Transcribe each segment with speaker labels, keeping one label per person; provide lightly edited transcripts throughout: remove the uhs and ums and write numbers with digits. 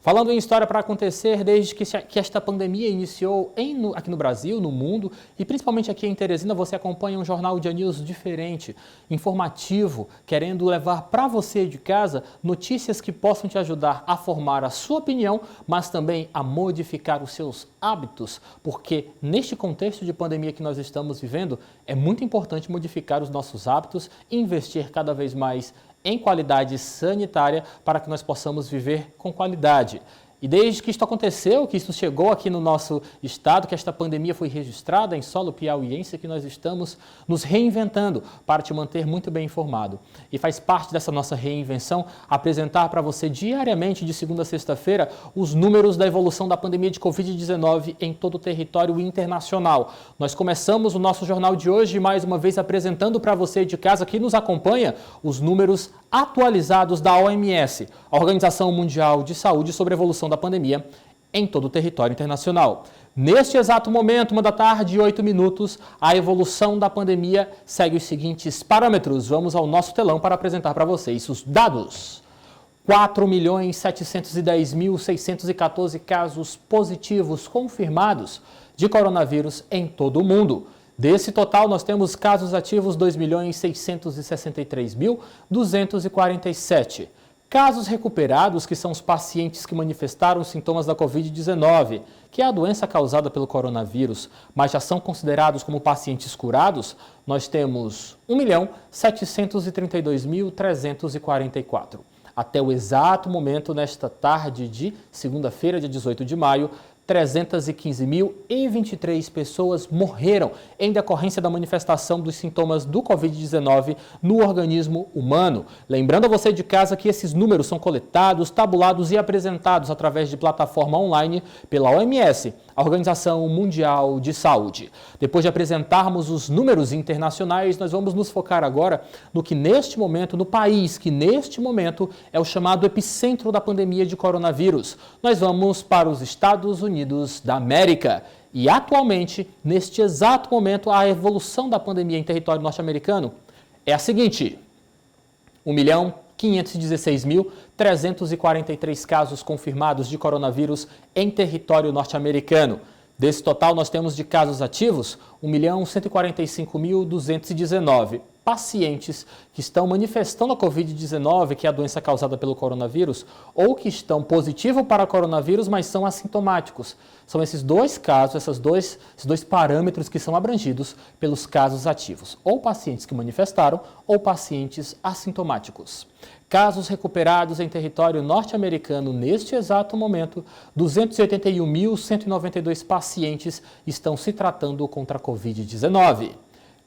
Speaker 1: Falando em história para acontecer, desde que esta pandemia iniciou aqui no Brasil, no mundo e principalmente aqui em Teresina, você acompanha um jornal de news diferente, informativo, querendo levar para você de casa notícias que possam te ajudar a formar a sua opinião, mas também a modificar os seus hábitos, porque neste contexto de pandemia que nós estamos vivendo, é muito importante modificar os nossos hábitos e investir cada vez mais em qualidade sanitária para que nós possamos viver com qualidade. E desde que isto aconteceu, que isto chegou aqui no nosso estado, que esta pandemia foi registrada em solo piauiense, que nós estamos nos reinventando para te manter muito bem informado. E faz parte dessa nossa reinvenção apresentar para você diariamente, de segunda a sexta-feira, os números da evolução da pandemia de Covid-19 em todo o território internacional. Nós começamos o nosso jornal de hoje, mais uma vez apresentando para você de casa que nos acompanha os números atualizados da OMS, a Organização Mundial de Saúde, sobre a evolução da pandemia em todo o território internacional. Neste exato momento, 13h08, a evolução da pandemia segue os seguintes parâmetros. Vamos ao nosso telão para apresentar para vocês os dados. 4.710.614 casos positivos confirmados de coronavírus em todo o mundo. Desse total, nós temos casos ativos 2.663.247. Casos recuperados, que são os pacientes que manifestaram sintomas da Covid-19, que é a doença causada pelo coronavírus, mas já são considerados como pacientes curados, nós temos 1.732.344. Até o exato momento, nesta tarde de segunda-feira, dia 18 de maio, 315.023 pessoas morreram em decorrência da manifestação dos sintomas do Covid-19 no organismo humano. Lembrando a você de casa que esses números são coletados, tabulados e apresentados através de plataforma online pela OMS, a Organização Mundial de Saúde. Depois de apresentarmos os números internacionais, nós vamos nos focar agora no que neste momento, no país que neste momento é o chamado epicentro da pandemia de coronavírus. Nós vamos para os Estados Unidos da América. E atualmente, neste exato momento, a evolução da pandemia em território norte-americano é a seguinte: 1.516.343 casos confirmados de coronavírus em território norte-americano. Desse total, nós temos de casos ativos 1.145.219 pacientes que estão manifestando a Covid-19, que é a doença causada pelo coronavírus, ou que estão positivos para coronavírus, mas são assintomáticos. São esses dois casos, esses dois parâmetros que são abrangidos pelos casos ativos, ou pacientes que manifestaram, ou pacientes assintomáticos. Casos recuperados em território norte-americano neste exato momento, 281.192 pacientes estão se tratando contra a Covid-19.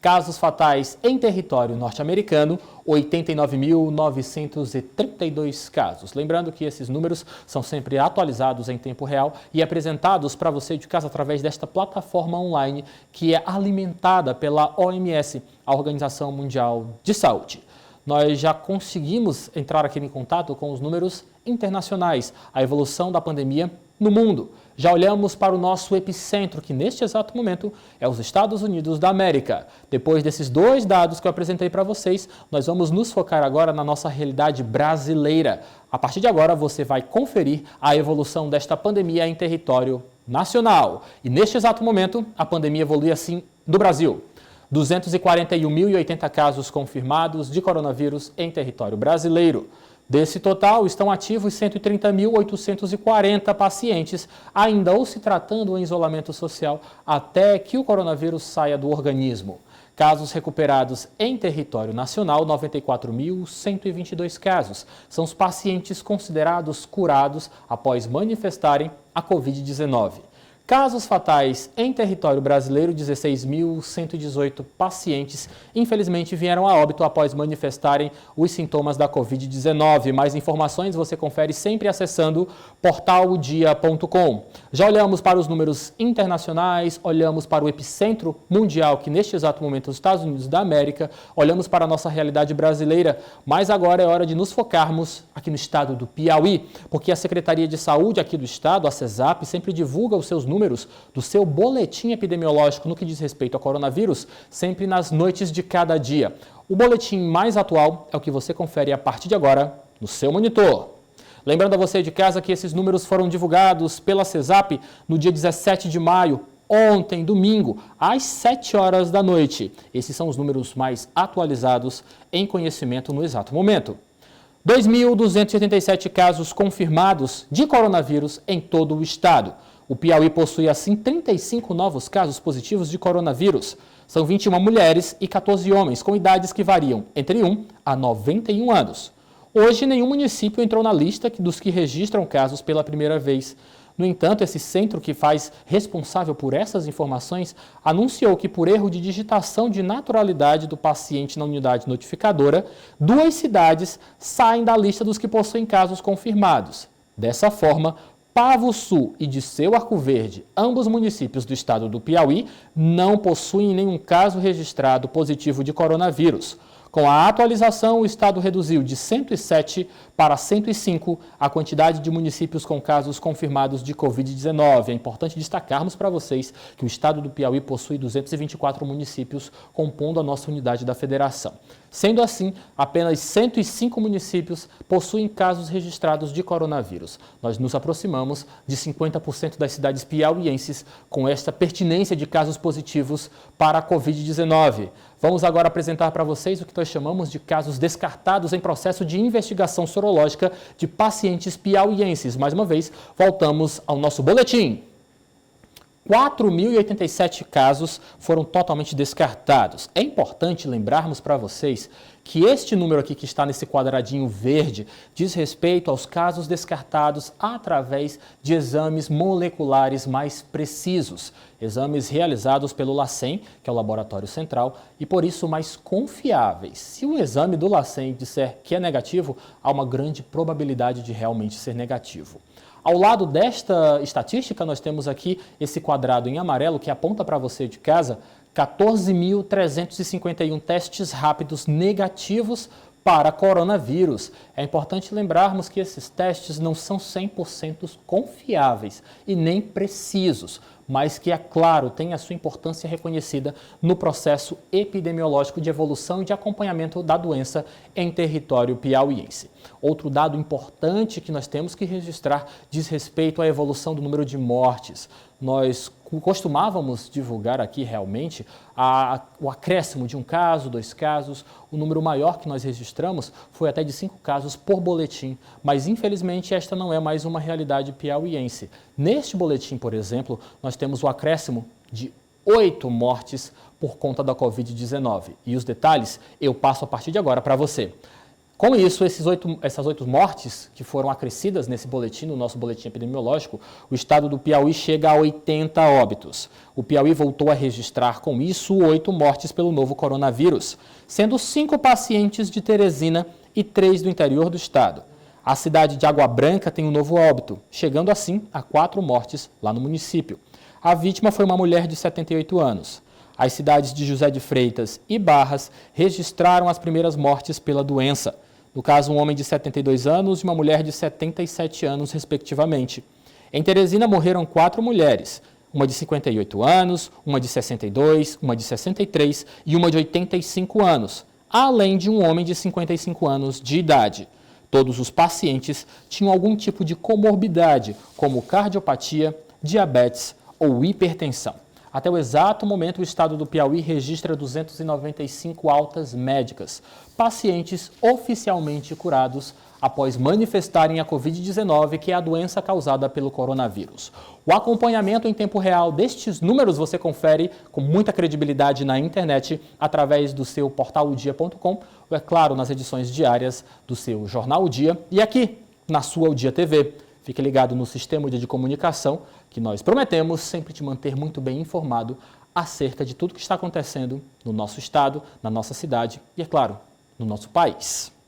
Speaker 1: Casos fatais em território norte-americano, 89.932 casos. Lembrando que esses números são sempre atualizados em tempo real e apresentados para você de casa através desta plataforma online que é alimentada pela OMS, a Organização Mundial de Saúde. Nós já conseguimos entrar aqui em contato com os números internacionais, a evolução da pandemia no mundo. Já olhamos para o nosso epicentro, que neste exato momento é os Estados Unidos da América. Depois desses dois dados que eu apresentei para vocês, nós vamos nos focar agora na nossa realidade brasileira. A partir de agora, você vai conferir a evolução desta pandemia em território nacional. E neste exato momento, a pandemia evolui assim no Brasil. 241.080 casos confirmados de coronavírus em território brasileiro. Desse total, estão ativos 130.840 pacientes, ainda ou se tratando em isolamento social, até que o coronavírus saia do organismo. Casos recuperados em território nacional, 94.122 casos. São os pacientes considerados curados após manifestarem a Covid-19. Casos fatais em território brasileiro, 16.118 pacientes, infelizmente vieram a óbito após manifestarem os sintomas da Covid-19. Mais informações você confere sempre acessando portaldia.com. Já olhamos para os números internacionais, olhamos para o epicentro mundial, que neste exato momento é os Estados Unidos da América, olhamos para a nossa realidade brasileira, mas agora é hora de nos focarmos aqui no estado do Piauí, porque a Secretaria de Saúde aqui do estado, a CESAP, sempre divulga os seus números do seu boletim epidemiológico no que diz respeito ao coronavírus, sempre nas noites de cada dia. O boletim mais atual é o que você confere a partir de agora no seu monitor. Lembrando a você de casa que esses números foram divulgados pela CESAP no dia 17 de maio, ontem, domingo, às 7 horas da noite. Esses são os números mais atualizados em conhecimento no exato momento. 2.287 casos confirmados de coronavírus em todo o estado. O Piauí possui, assim, 35 novos casos positivos de coronavírus. São 21 mulheres e 14 homens, com idades que variam entre 1 a 91 anos. Hoje, nenhum município entrou na lista dos que registram casos pela primeira vez. No entanto, esse centro que faz responsável por essas informações anunciou que, por erro de digitação de naturalidade do paciente na unidade notificadora, 2 cidades saem da lista dos que possuem casos confirmados. Dessa forma, Pavo Sul e Disseu Arco Verde, ambos municípios do estado do Piauí, não possuem nenhum caso registrado positivo de coronavírus. Com a atualização, o estado reduziu de 107 para 105 a quantidade de municípios com casos confirmados de Covid-19. É importante destacarmos para vocês que o estado do Piauí possui 224 municípios compondo a nossa unidade da federação. Sendo assim, apenas 105 municípios possuem casos registrados de coronavírus. Nós nos aproximamos de 50% das cidades piauienses com esta pertinência de casos positivos para a Covid-19. Vamos agora apresentar para vocês o que nós chamamos de casos descartados em processo de investigação sorológica de pacientes piauienses. Mais uma vez, voltamos ao nosso boletim. 4.087 casos foram totalmente descartados. É importante lembrarmos para vocês que este número aqui que está nesse quadradinho verde diz respeito aos casos descartados através de exames moleculares mais precisos, exames realizados pelo LACEN, que é o Laboratório Central, e por isso mais confiáveis. Se o exame do LACEN disser que é negativo, há uma grande probabilidade de realmente ser negativo. Ao lado desta estatística, nós temos aqui esse quadrado em amarelo que aponta para você de casa 14.351 testes rápidos negativos para coronavírus. É importante lembrarmos que esses testes não são 100% confiáveis e nem precisos, mas que, é claro, tem a sua importância reconhecida no processo epidemiológico de evolução e de acompanhamento da doença em território piauiense. Outro dado importante que nós temos que registrar diz respeito à evolução do número de mortes. Nós costumávamos divulgar aqui realmente o acréscimo de 1 caso, 2 casos. O número maior que nós registramos foi até de 5 casos por boletim, mas infelizmente esta não é mais uma realidade piauiense. Neste boletim, por exemplo, nós temos o acréscimo de 8 mortes por conta da Covid-19. E os detalhes eu passo a partir de agora para você. Com isso, essas 8 mortes que foram acrescidas nesse boletim, no nosso boletim epidemiológico, o estado do Piauí chega a 80 óbitos. O Piauí voltou a registrar, com isso, 8 mortes pelo novo coronavírus, sendo 5 pacientes de Teresina e 3 do interior do estado. A cidade de Água Branca tem um novo óbito, chegando assim a 4 mortes lá no município. A vítima foi uma mulher de 78 anos. As cidades de José de Freitas e Barras registraram as primeiras mortes pela doença. No caso, um homem de 72 anos e uma mulher de 77 anos, respectivamente. Em Teresina morreram 4 mulheres, uma de 58 anos, uma de 62, uma de 63 e uma de 85 anos, além de um homem de 55 anos de idade. Todos os pacientes tinham algum tipo de comorbidade, como cardiopatia, diabetes ou hipertensão. Até o exato momento, o estado do Piauí registra 295 altas médicas, pacientes oficialmente curados após manifestarem a Covid-19, que é a doença causada pelo coronavírus. O acompanhamento em tempo real destes números você confere com muita credibilidade na internet através do seu portal odia.com, ou, é claro, nas edições diárias do seu Jornal O Dia e aqui na sua O Dia TV. Fique ligado no sistema de comunicação, que nós prometemos sempre te manter muito bem informado acerca de tudo que está acontecendo no nosso estado, na nossa cidade e, é claro, no nosso país.